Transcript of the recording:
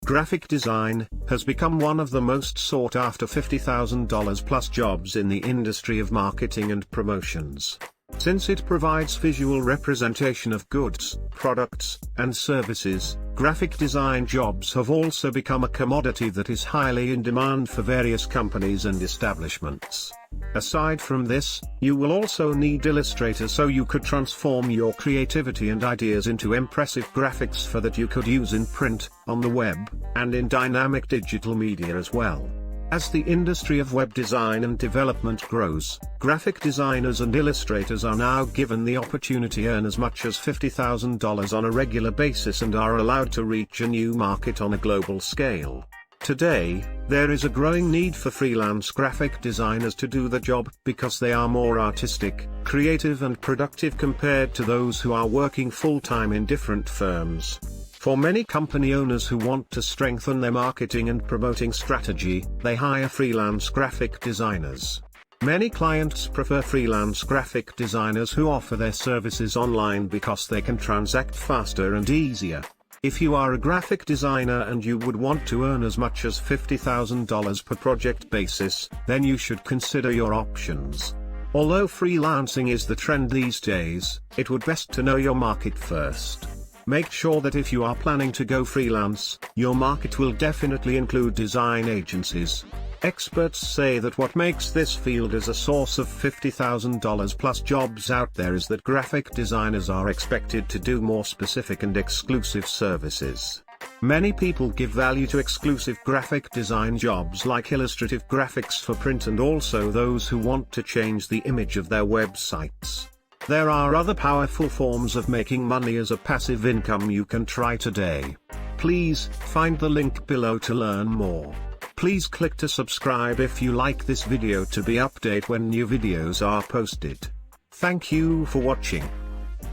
Graphic design has become one of the most sought after $50,000 plus jobs in the industry of marketing and promotions. Since it provides visual representation of goods, products, and services, graphic design jobs have also become a commodity that is highly in demand for various companies and establishments. Aside from this, you will also need Illustrator so you could transform your creativity and ideas into impressive graphics for that you could use in print, on the web, and in dynamic digital media as well. As the industry of web design and development grows, graphic designers and illustrators are now given the opportunity to earn as much as $50,000 on a regular basis and are allowed to reach a new market on a global scale. Today, there is a growing need for freelance graphic designers to do the job because they are more artistic, creative and productive compared to those who are working full-time in different firms. For many company owners who want to strengthen their marketing and promoting strategy, they hire freelance graphic designers. Many clients prefer freelance graphic designers who offer their services online because they can transact faster and easier. If you are a graphic designer and you would want to earn as much as $50,000 per project basis, then you should consider your options. Although freelancing is the trend these days, it would best to know your market first. Make sure that if you are planning to go freelance, your market will definitely include design agencies. Experts say that what makes this field as a source of $50,000 plus jobs out there is that graphic designers are expected to do more specific and exclusive services. Many people give value to exclusive graphic design jobs like illustrative graphics for print and also those who want to change the image of their websites. There are other powerful forms of making money as a passive income you can try today. Please find the link below to learn more. Please click to subscribe if you like this video to be updated when new videos are posted. Thank you for watching.